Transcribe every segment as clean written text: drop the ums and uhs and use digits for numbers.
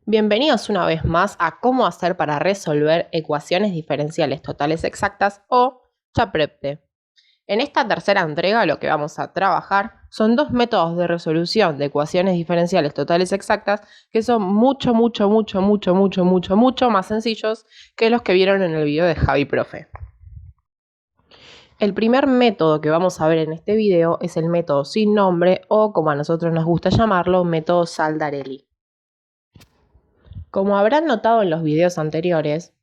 Bienvenidos una vez más a cómo hacer para resolver ecuaciones diferenciales totales exactas o CHAPREPTE. En esta tercera entrega lo que vamos a trabajar son dos métodos de resolución de ecuaciones diferenciales totales exactas que son mucho más sencillos que los que vieron en el video de Javi Profe. El primer método que vamos a ver en este video es el método sin nombre o, como a nosotros nos gusta llamarlo, método Saldarelli. Como habrán notado en los videos anteriores,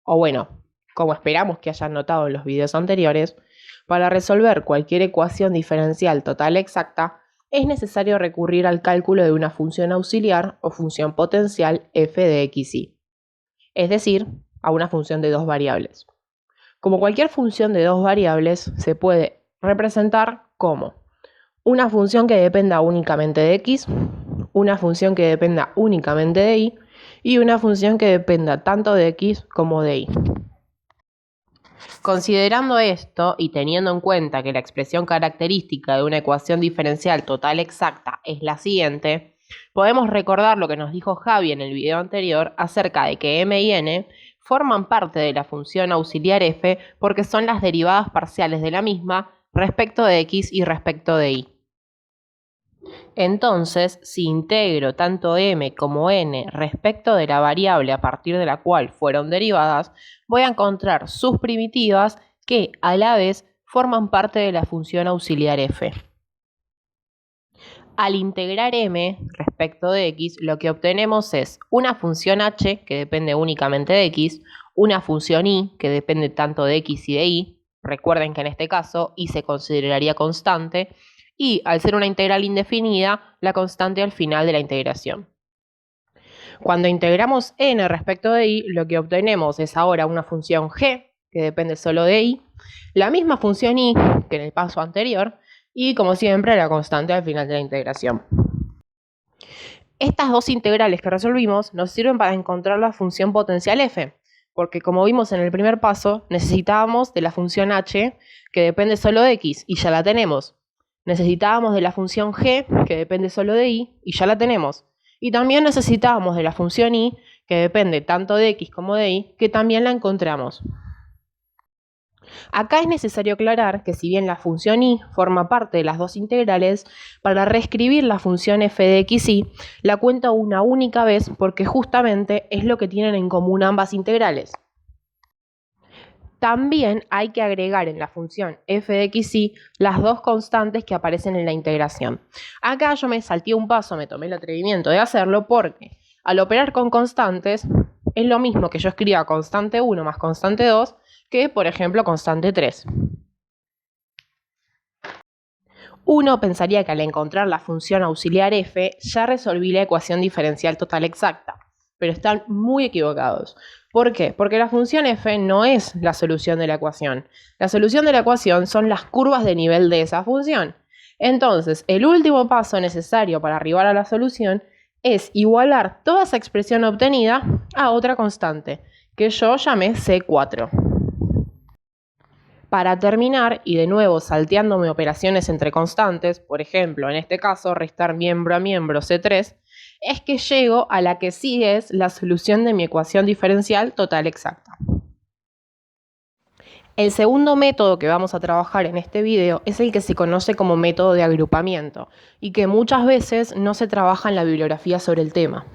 o bueno, como esperamos que hayan notado en los videos anteriores, para resolver cualquier ecuación diferencial total exacta, es necesario recurrir al cálculo de una función auxiliar o función potencial f de x, y, es decir, a una función de dos variables. Como cualquier función de dos variables, se puede representar como una función que dependa únicamente de x, una función que dependa únicamente de y, y una función que dependa tanto de x como de y. Considerando esto y teniendo en cuenta que la expresión característica de una ecuación diferencial total exacta es la siguiente, podemos recordar lo que nos dijo Javi en el video anterior acerca de que m y n forman parte de la función auxiliar f porque son las derivadas parciales de la misma respecto de x y respecto de y. Entonces, si integro tanto m como n respecto de la variable a partir de la cual fueron derivadas, voy a encontrar sus primitivas que, a la vez, forman parte de la función auxiliar f. Al integrar m respecto de x, lo que obtenemos es una función h que depende únicamente de x, una función y que depende tanto de x y de y, recuerden que en este caso y se consideraría constante, y al ser una integral indefinida, la constante al final de la integración. Cuando integramos n respecto de y, lo que obtenemos es ahora una función g, que depende solo de y, la misma función y que en el paso anterior, y como siempre la constante al final de la integración. Estas dos integrales que resolvimos nos sirven para encontrar la función potencial f, porque como vimos en el primer paso, necesitábamos de la función h, que depende solo de x, y ya la tenemos. Necesitábamos de la función g, que depende solo de y ya la tenemos. Y también necesitábamos de la función y, que depende tanto de x como de y, que también la encontramos. Acá es necesario aclarar que si bien la función y forma parte de las dos integrales, para reescribir la función f de x y la cuento una única vez porque justamente es lo que tienen en común ambas integrales. También hay que agregar en la función f de x y las dos constantes que aparecen en la integración. Acá yo me salté un paso, me tomé el atrevimiento de hacerlo porque al operar con constantes es lo mismo que yo escriba constante 1 más constante 2 que, por ejemplo, constante 3. Uno pensaría que al encontrar la función auxiliar f ya resolví la ecuación diferencial total exacta, pero están muy equivocados. ¿Por qué? Porque la función f no es la solución de la ecuación. La solución de la ecuación son las curvas de nivel de esa función. Entonces, el último paso necesario para arribar a la solución es igualar toda esa expresión obtenida a otra constante, que yo llamé C4. Para terminar, y de nuevo salteándome operaciones entre constantes, por ejemplo, en este caso restar miembro a miembro C3, es que llego a la que sí es la solución de mi ecuación diferencial total exacta. El segundo método que vamos a trabajar en este video es el que se conoce como método de agrupamiento y que muchas veces no se trabaja en la bibliografía sobre el tema.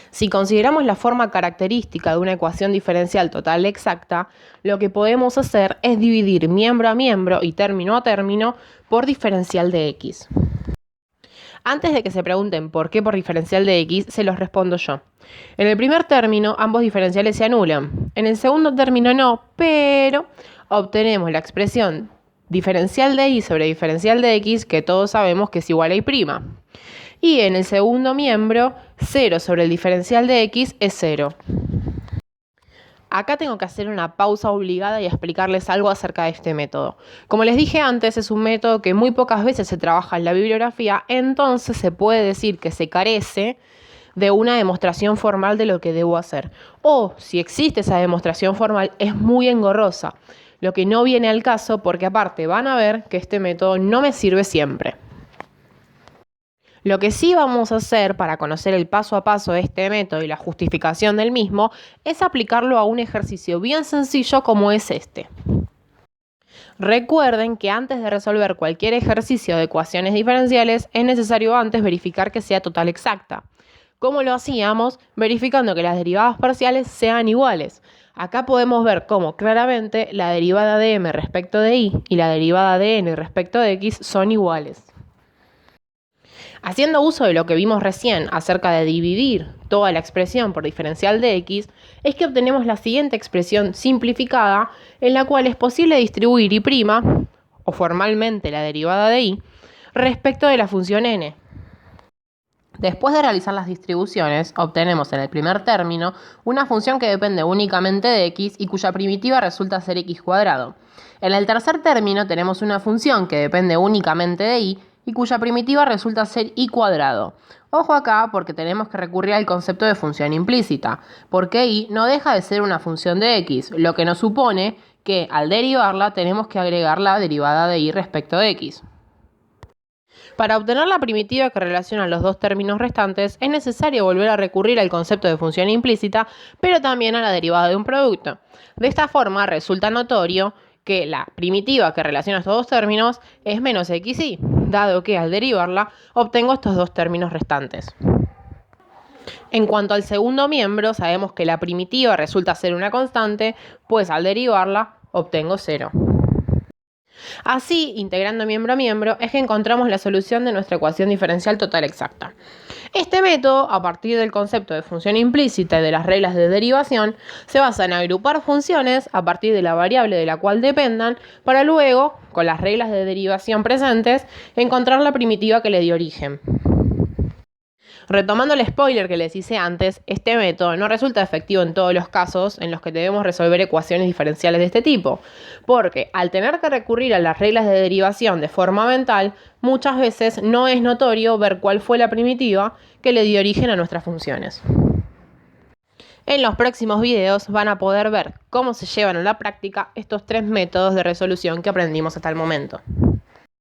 Si consideramos la forma característica de una ecuación diferencial total exacta, lo que podemos hacer es dividir miembro a miembro y término a término por diferencial de x. Antes de que se pregunten por qué por diferencial de x, se los respondo yo. En el primer término, ambos diferenciales se anulan. En el segundo término no, pero obtenemos la expresión diferencial de y sobre diferencial de x, que todos sabemos que es igual a y'. Y en el segundo miembro, 0 sobre el diferencial de x es 0. Acá tengo que hacer una pausa obligada y explicarles algo acerca de este método. Como les dije antes, es un método que muy pocas veces se trabaja en la bibliografía, entonces se puede decir que se carece de una demostración formal de lo que debo hacer. O, si existe esa demostración formal, es muy engorrosa, lo que no viene al caso porque aparte van a ver que este método no me sirve siempre. Lo que sí vamos a hacer para conocer el paso a paso de este método y la justificación del mismo es aplicarlo a un ejercicio bien sencillo como es este. Recuerden que antes de resolver cualquier ejercicio de ecuaciones diferenciales es necesario antes verificar que sea total exacta. ¿Cómo lo hacíamos? Verificando que las derivadas parciales sean iguales. Acá podemos ver cómo claramente la derivada de m respecto de y la derivada de n respecto de x son iguales. Haciendo uso de lo que vimos recién acerca de dividir toda la expresión por diferencial de x, es que obtenemos la siguiente expresión simplificada en la cual es posible distribuir y', o formalmente la derivada de y, respecto de la función n. Después de realizar las distribuciones, obtenemos en el primer término una función que depende únicamente de x y cuya primitiva resulta ser x². En el tercer término tenemos una función que depende únicamente de y cuya primitiva resulta ser y². Ojo acá porque tenemos que recurrir al concepto de función implícita, porque y no deja de ser una función de x, lo que nos supone que al derivarla tenemos que agregar la derivada de y respecto de x. Para obtener la primitiva que relaciona los dos términos restantes, es necesario volver a recurrir al concepto de función implícita, pero también a la derivada de un producto. De esta forma, resulta notorio que la primitiva que relaciona estos dos términos es menos xy, dado que al derivarla obtengo estos dos términos restantes. En cuanto al segundo miembro, sabemos que la primitiva resulta ser una constante, pues al derivarla obtengo 0. Así, integrando miembro a miembro, es que encontramos la solución de nuestra ecuación diferencial total exacta. Este método, a partir del concepto de función implícita y de las reglas de derivación, se basa en agrupar funciones a partir de la variable de la cual dependan, para luego, con las reglas de derivación presentes, encontrar la primitiva que le dio origen. Retomando el spoiler que les hice antes, este método no resulta efectivo en todos los casos en los que debemos resolver ecuaciones diferenciales de este tipo, porque al tener que recurrir a las reglas de derivación de forma mental, muchas veces no es notorio ver cuál fue la primitiva que le dio origen a nuestras funciones. En los próximos videos van a poder ver cómo se llevan a la práctica estos 3 métodos de resolución que aprendimos hasta el momento.